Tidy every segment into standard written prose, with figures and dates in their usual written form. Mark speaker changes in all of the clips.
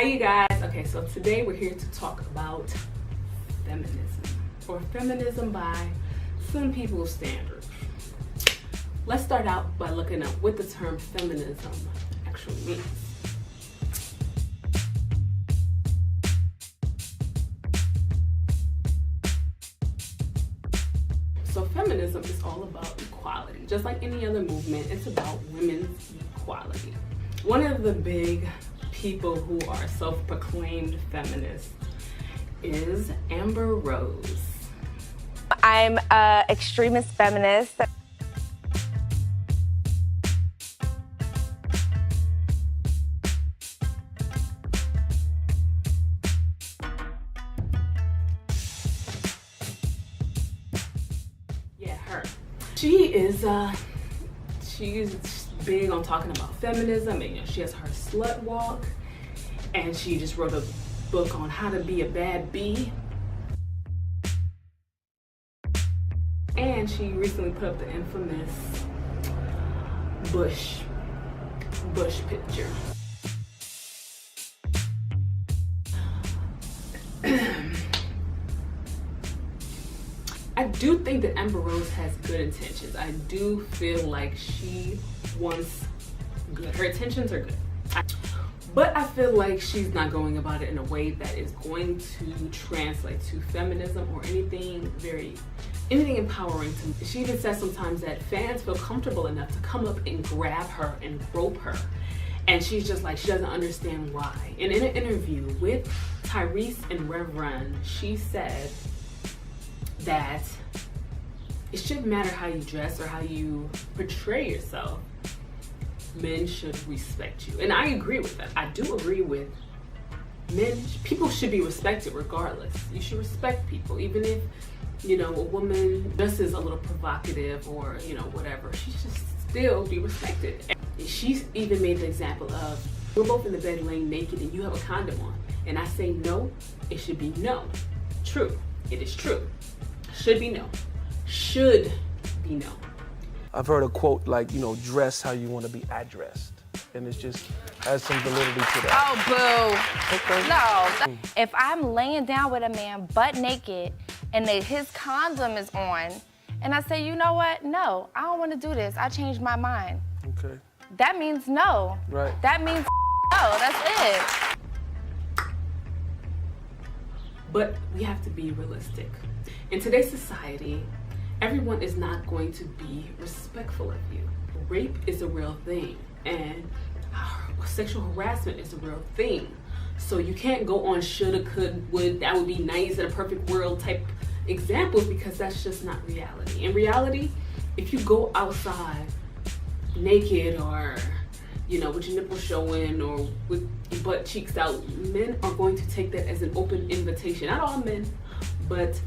Speaker 1: Hi you guys. Okay, so today we're here to talk about feminism, or feminism by some people's standards. Let's start out by looking at what the term feminism actually means. So feminism is all about equality. Just like any other movement, it's about women's equality. One of the big people who are self-proclaimed feminists is Amber Rose.
Speaker 2: I'm an extremist feminist.
Speaker 1: Yeah, her. She's big on talking about feminism, and she has her slut walk, and she just wrote a book on how to be a bad bee. And she recently put up the infamous Bush picture. I do think that Amber Rose has good intentions. I do feel like she wants good. Her intentions are good. But I feel like she's not going about it in a way that is going to translate to feminism or anything empowering to me. She even says sometimes that fans feel comfortable enough to come up and grab her and rope her. And she's just like, she doesn't understand why. And in an interview with Tyrese and Reverend, she said that it shouldn't matter how you dress or how you portray yourself. Men should respect you. And I agree with that. I do agree with people should be respected regardless. You should respect people. Even if, you know, a woman dresses a little provocative or, you know, whatever, she should still be respected. And she's even made the example of, we're both in the bed laying naked and you have a condom on. And I say no, it should be no. True. It is true. Should be no. Should be no.
Speaker 3: I've heard a quote like, you know, dress how you want to be addressed. And it just has some validity to that.
Speaker 2: Oh, boo.
Speaker 3: Okay.
Speaker 2: No. If I'm laying down with a man butt naked and his condom is on, and I say, you know what? No, I don't want to do this. I changed my mind.
Speaker 3: Okay.
Speaker 2: That means no.
Speaker 3: Right.
Speaker 2: That means no. That's it.
Speaker 1: But we have to be realistic. In today's society, everyone is not going to be respectful of you. Rape is a real thing, and sexual harassment is a real thing. So you can't go on shoulda, could, would, that would be nice in a perfect world type examples, because that's just not reality. In reality, if you go outside naked or, you know, with your nipples showing or with your butt cheeks out, men are going to take that as an open invitation. Not all men, but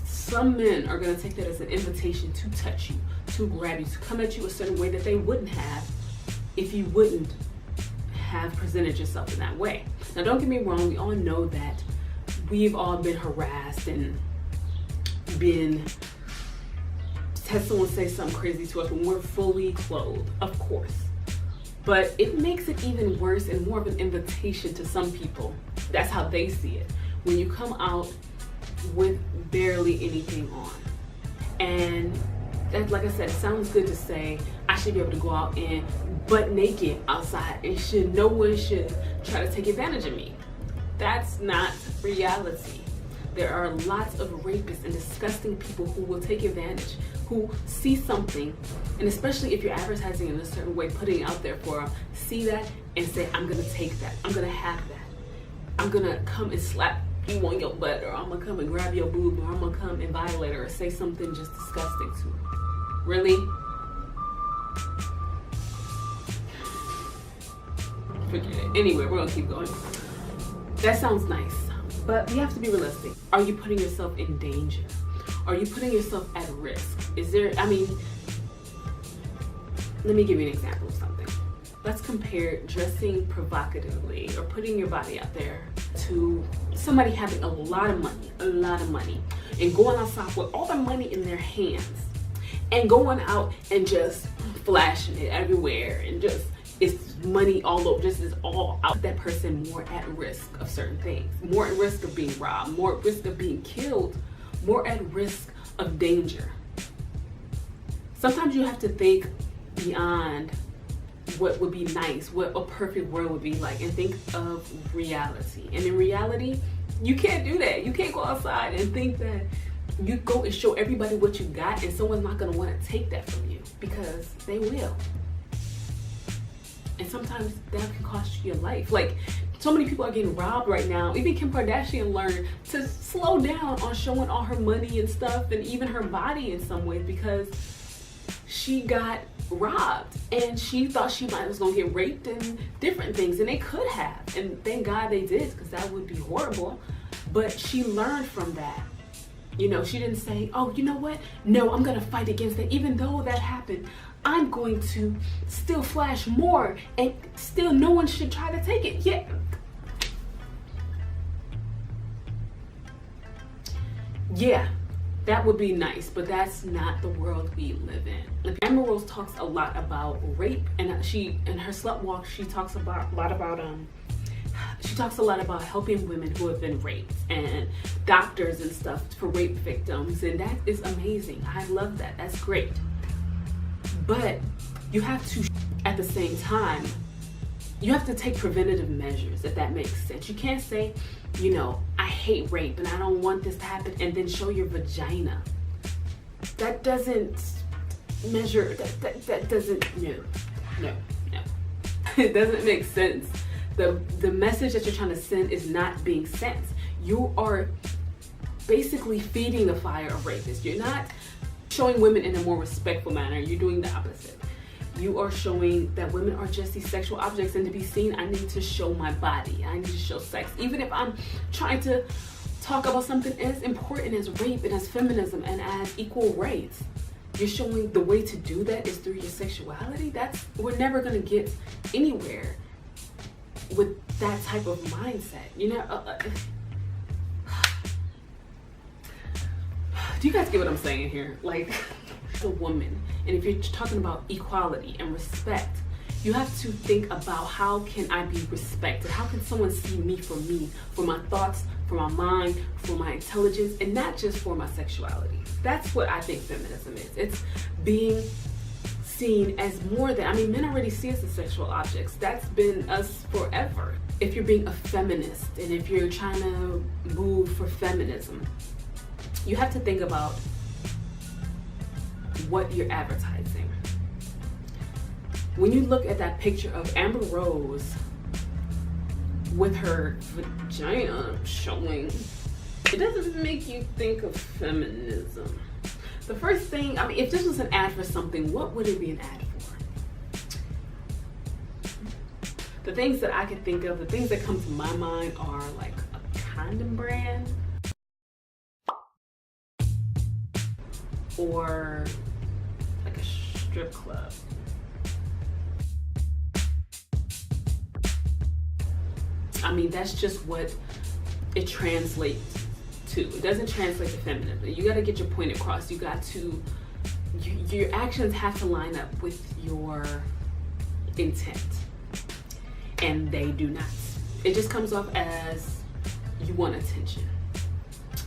Speaker 1: some men are going to take that as an invitation to touch you, to grab you, to come at you a certain way that they wouldn't have if you wouldn't have presented yourself in that way. Now, don't get me wrong, we all know that we've all been harassed and had someone say something crazy to us when we're fully clothed, of course. But it makes it even worse and more of an invitation to some people. That's how they see it. When you come out with barely anything on. And that, like I said, it sounds good to say I should be able to go out and butt naked outside and no one should try to take advantage of me. That's not reality. There are lots of rapists and disgusting people who will take advantage, who see something, and especially if you're advertising in a certain way, putting it out there for them, see that and say, I'm gonna take that, I'm gonna have that, I'm gonna come and slap you on your butt, or I'm gonna come and grab your boob, or I'm gonna come and violate her, or say something just disgusting to her. Really? Forget it. Anyway, we're gonna keep going. That sounds nice, but we have to be realistic. Are you putting yourself in danger? Are you putting yourself at risk? Let me give you an example of something. Let's compare dressing provocatively or putting your body out there to somebody having a lot of money, and going outside with all the money in their hands and going out and just flashing it everywhere and just it's money all over, just is all out. That person more at risk of certain things, more at risk of being robbed, more at risk of being killed, more at risk of danger. Sometimes you have to think beyond what would be nice, what a perfect world would be like, and think of reality. And in reality, you can't do that. You can't go outside and think that you go and show everybody what you got and someone's not gonna wanna take that from you, because they will. And sometimes that can cost you your life. Like, so many people are getting robbed right now. Even Kim Kardashian learned to slow down on showing all her money and stuff, and even her body in some ways, because she got robbed and she thought she was gonna get raped and different things, and they could have, and thank God they did, because that would be horrible. But she learned from that. You know, she didn't say, oh, you know what, no, I'm gonna fight against that. Even though that happened, I'm going to still flash more, and still no one should try to take it. Yeah, that would be nice, but that's not the world we live in. Like, Amber Rose talks a lot about rape, and in her Slut Walk, she talks a lot about helping women who have been raped, and doctors and stuff for rape victims, and that is amazing. I love that. That's great. But you have to, at the same time, you have to take preventative measures, if that makes sense. You can't say, you know, I hate rape and I don't want this to happen, and then show your vagina. That doesn't measure, that doesn't, no. It doesn't make sense. The message that you're trying to send is not being sent. You are basically feeding the fire of rapists. You're not showing women in a more respectful manner. You're doing the opposite. You are showing that women are just these sexual objects, and to be seen, I need to show my body. I need to show sex. Even if I'm trying to talk about something as important as rape and as feminism and as equal rights, you're showing the way to do that is through your sexuality. We're never gonna get anywhere with that type of mindset, you know. Do you guys get what I'm saying here? Like, the woman, and if you're talking about equality and respect, you have to think about, how can I be respected? How can someone see me, for my thoughts, for my mind, for my intelligence, and not just for my sexuality? That's what I think feminism is. It's being seen as more than, I mean, men already see us as sexual objects. That's been us forever. If you're being a feminist, and if you're trying to move for feminism, you have to think about what you're advertising. When you look at that picture of Amber Rose with her vagina showing, it doesn't make you think of feminism. The first thing, I mean, if this was an ad for something, what would it be an ad for? The things that I can think of, the things that come to my mind are like a condom brand, or like a strip club. I mean, that's just what it translates to. It doesn't translate to feminism. You got to get your point across. You got to, your actions have to line up with your intent, and they do not. It just comes off as you want attention.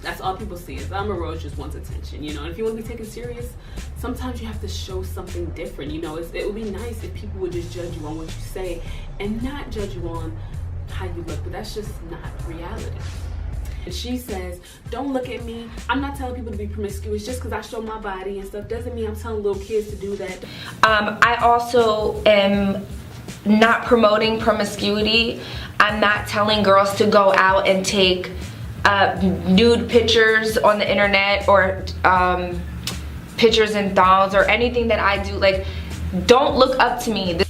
Speaker 1: That's all people see, is Amber Rose just wants attention, you know. And if you want to be taken serious, sometimes you have to show something different, you know. It would be nice if people would just judge you on what you say and not judge you on how you look, but that's just not reality. And she says, don't look at me. I'm not telling people to be promiscuous. Just because I show my body and stuff doesn't mean I'm telling little kids to do that.
Speaker 2: I also am not promoting promiscuity. I'm not telling girls to go out and take nude pictures on the internet, or pictures in thongs, or anything that I do. Like, don't look up to me.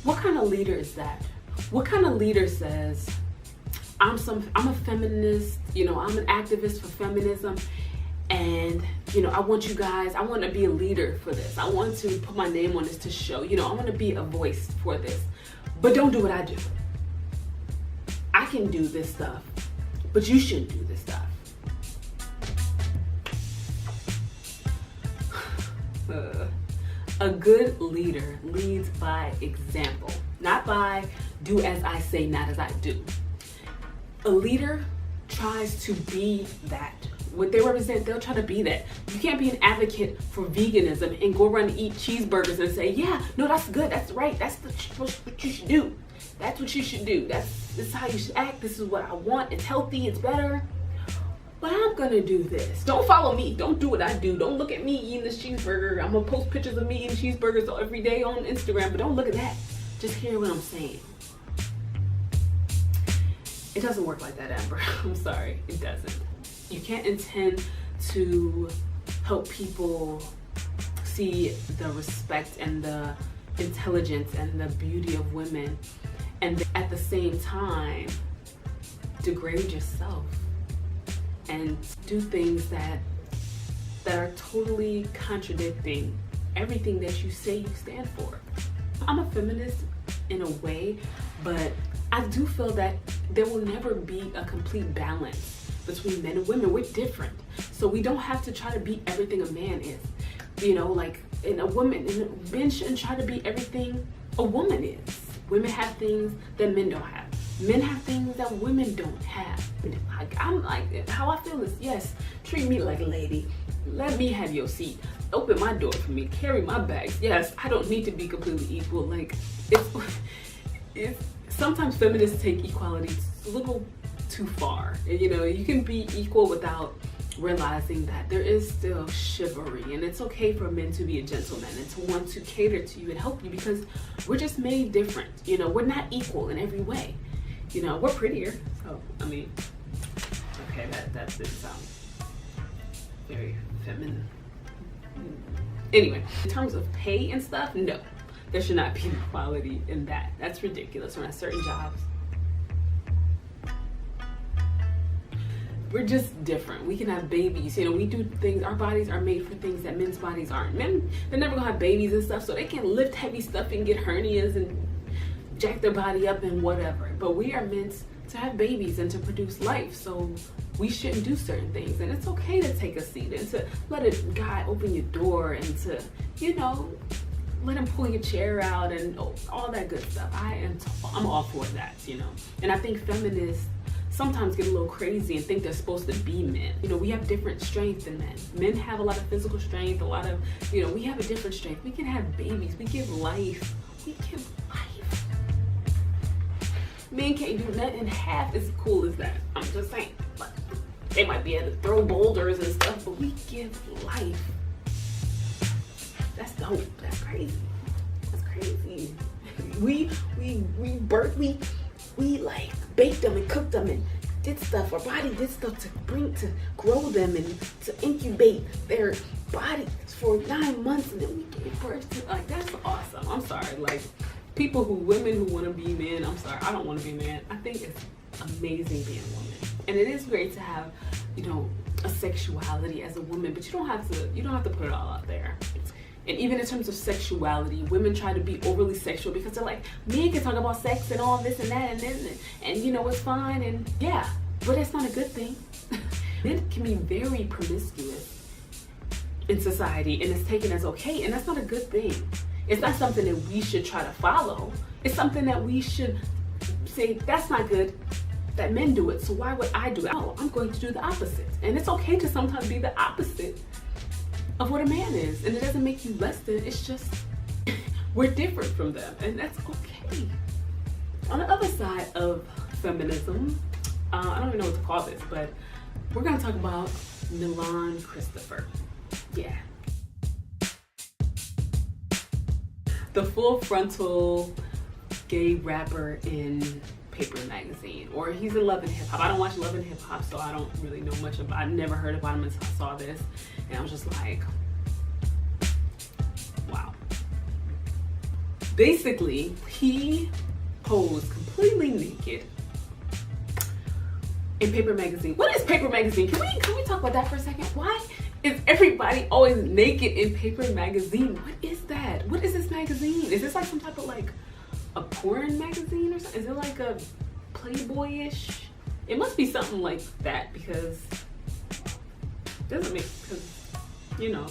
Speaker 1: What kind of leader is that? What kind of leader says, I'm a feminist, you know, I'm an activist for feminism, and, you know, I want to be a leader for this. I want to put my name on this to show, you know, I want to be a voice for this, but don't do what I do. I can do this stuff, but you shouldn't do this stuff. A good leader leads by example, not by do as I say, not as I do. A leader tries to be that. What they represent, they'll try to be that. You can't be an advocate for veganism and go run and eat cheeseburgers and say, yeah, no, that's good, that's right, that's what you should do. That's what you should do. This is how you should act. This is what I want. It's healthy, it's better. But I'm gonna do this. Don't follow me. Don't do what I do. Don't look at me eating this cheeseburger. I'm gonna post pictures of me eating cheeseburgers every day on Instagram, but don't look at that. Just hear what I'm saying. It doesn't work like that, Amber. I'm sorry, it doesn't. You can't intend to help people see the respect and the intelligence and the beauty of women and at the same time degrade yourself and do things that are totally contradicting everything that you say you stand for. I'm a feminist in a way, but I do feel that there will never be a complete balance between men and women. We're different. So we don't have to try to be everything a man is. You know, like in a woman, men shouldn't try to be everything a woman is. Women have things that men don't have. Men have things that women don't have. I'm like, how I feel is, yes, treat me like a lady. Let me have your seat. Open my door for me. Carry my bags. Yes, I don't need to be completely equal. Like, it's sometimes feminists take equality a little too far. You know, you can be equal without realizing that there is still chivalry, and it's okay for men to be a gentleman and to want to cater to you and help you, because we're just made different. You know, we're not equal in every way. You know, we're prettier. So, I mean, okay, that didn't sound very feminine. Anyway, in terms of pay and stuff, no, there should not be equality in that. That's ridiculous. When at certain jobs, we're just different. We can have babies. You know, we do things, our bodies are made for things that men's bodies aren't. Men, they're never gonna have babies and stuff, so they can lift heavy stuff and get hernias and jack their body up and whatever. But we are meant to have babies and to produce life, so we shouldn't do certain things. And it's okay to take a seat and to let a guy open your door and to, you know, let him pull your chair out and all that good stuff. I'm all for that, you know. And I think feminists sometimes get a little crazy and think they're supposed to be men. You know, we have different strength than men. Men have a lot of physical strength, a lot of, you know, we have a different strength. We can have babies, we give life. We give life. Men can't do nothing half as cool as that. I'm just saying. Like, they might be able to throw boulders and stuff, but we give life. That's dope. That's crazy. That's crazy. We like baked them and cooked them and did stuff. Our body did stuff to grow them and to incubate their bodies for 9 months, and then we gave birth to, like, that's awesome. I'm sorry, like, women who want to be men, I'm sorry, I don't want to be a man. I think it's amazing being a woman. And it is great to have, you know, a sexuality as a woman, but you don't have to put it all out there. And even in terms of sexuality, women try to be overly sexual because they're like, men can talk about sex and all this and that and this and you know, it's fine, and yeah, but that's not a good thing. Men can be very promiscuous in society and it's taken as okay, and that's not a good thing. It's not something that we should try to follow. It's something that we should say, that's not good, that men do it, so why would I do it? Oh, I'm going to do the opposite. And it's okay to sometimes be the opposite of what a man is. And it doesn't make you less than, it's just, we're different from them, and that's okay. On the other side of feminism, I don't even know what to call this, but we're gonna talk about Milan Christoper. Yeah. The full frontal gay rapper in Paper magazine, or he's in Love and Hip Hop. I don't watch Love and Hip Hop, so I don't really know much about. I never heard about him until I saw this, and I was just like, wow. Basically, he posed completely naked in Paper magazine. What is Paper magazine? Can we talk about that for a second? Why is everybody always naked in Paper magazine? What is that? What is this magazine? Is this like some type of like a porn magazine or something? Is it like a Playboy-ish? It must be something like that, because it doesn't make, because, you know,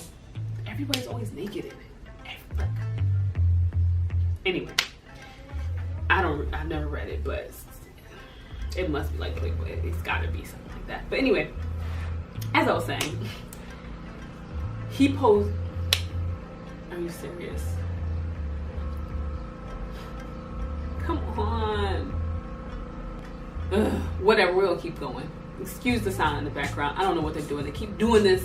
Speaker 1: everybody's always naked in it. Like, anyway, I've never read it, but it must be like Playboy. It's gotta be something like that. But anyway, as I was saying, he posed. Are you serious? Come on. Ugh, whatever, we're gonna keep going. Excuse the sound in the background. I don't know what they're doing. They keep doing this,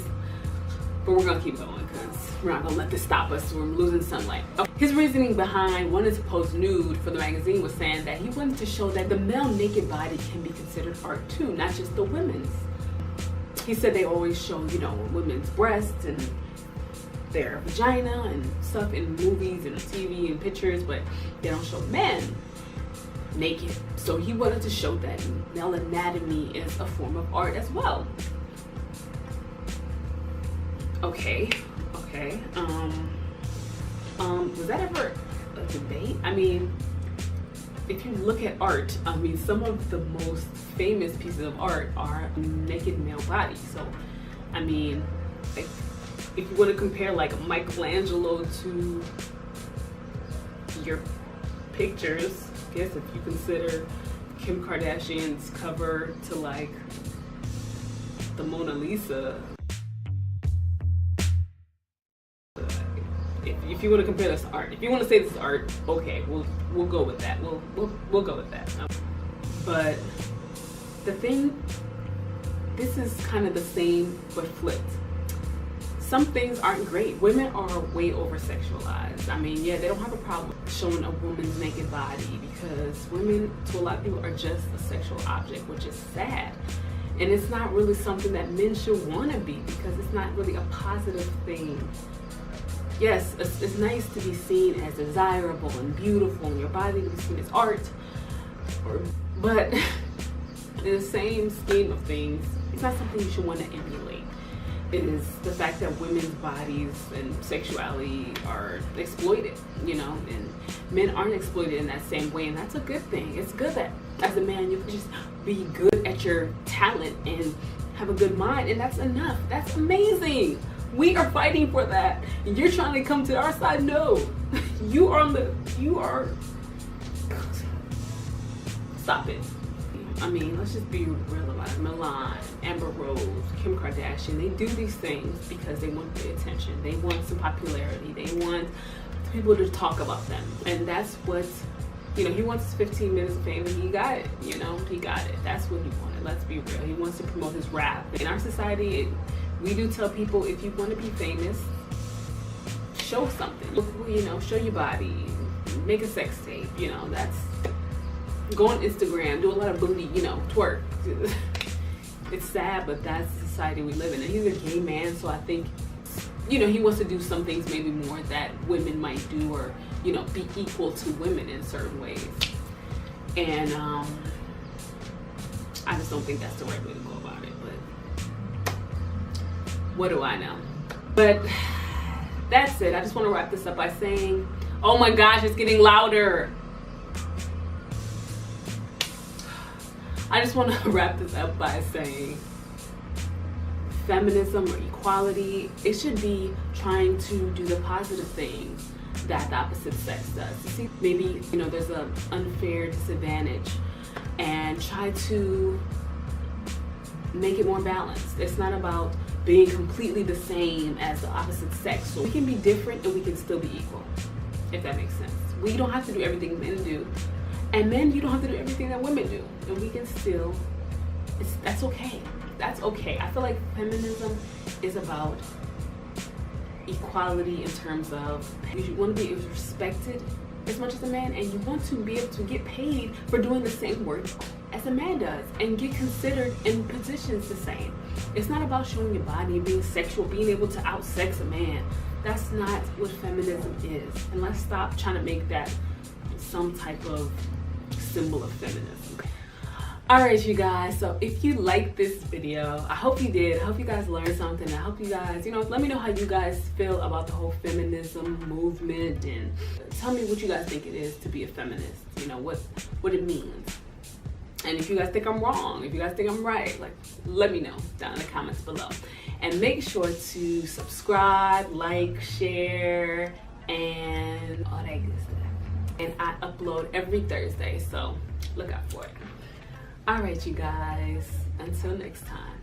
Speaker 1: but we're gonna keep going because we're not gonna let this stop us. We're losing sunlight. His reasoning behind wanting to post nude for the magazine was saying that he wanted to show that the male naked body can be considered art too, not just the women's. He said they always show, you know, women's breasts and their vagina and stuff in movies and TV and pictures, but they don't show men naked. So he wanted to show that male anatomy is a form of art as well. Okay. Was that ever a debate? I mean, if you look at art, I mean, some of the most famous pieces of art are naked male bodies. So, I mean, like, if you want to compare like Michelangelo to your pictures, I guess if you consider Kim Kardashian's cover to like the Mona Lisa, if you want to compare this to art, if you want to say this is art, okay, we'll go with that. We'll go with that. But the thing, this is kind of the same but flipped. Some things aren't great. Women are way over sexualized. I mean, yeah, they don't have a problem showing a woman's naked body because women, to a lot of people, are just a sexual object, which is sad. And it's not really something that men should want to be because it's not really a positive thing. Yes, it's nice to be seen as desirable and beautiful and your body to be seen as art, but in the same scheme of things, it's not something you should want to emulate. It is the fact that women's bodies and sexuality are exploited, you know, and men aren't exploited in that same way, and that's a good thing. It's good that as a man you can just be good at your talent and have a good mind, and that's enough. That's amazing. We are fighting for that. You're trying to come to our side? No. You are stop it. I mean, let's just be real about it. Milan, Amber Rose, Kim Kardashian, they do these things because they want the attention. They want some popularity. They want people to talk about them. And that's what, you know, he wants 15 minutes of fame and he got it, you know, he got it. That's what he wanted. Let's be real. He wants to promote his rap. In our society, we do tell people, if you want to be famous, show something. Look, you know, show your body, make a sex tape, you know, that's, go on Instagram, do a lot of booty, you know, twerk. It's sad, but that's the society we live in. And he's a gay man, so I think, you know, he wants to do some things maybe more that women might do, or, you know, be equal to women in certain ways. And I just don't think that's the right way to go about it, but what do I know? But that's it. I just want to wrap this up by saying, oh my gosh, it's getting louder. I just want to wrap this up by saying feminism or equality, it should be trying to do the positive things that the opposite sex does. You see, maybe, you know, there's an unfair disadvantage, and try to make it more balanced. It's not about being completely the same as the opposite sex. So we can be different and we can still be equal, if that makes sense. We don't have to do everything men do. And men, you don't have to do everything that women do. And we can still, that's okay. That's okay. I feel like feminism is about equality in terms of you want to be respected as much as a man, and you want to be able to get paid for doing the same work as a man does and get considered in positions the same. It's not about showing your body and being sexual, being able to outsex a man. That's not what feminism is. And let's stop trying to make that some type of symbol of feminism. Alright, you guys, so if you liked this video, I hope you did. I hope you guys learned something. I hope you guys, you know, let me know how you guys feel about the whole feminism movement, and tell me what you guys think it is to be a feminist, you know, what it means. And if you guys think I'm wrong, if you guys think I'm right, like, let me know down in the comments below. And make sure to subscribe, like, share, and all that good stuff. And I upload every Thursday, so look out for it. All right, you guys, until next time.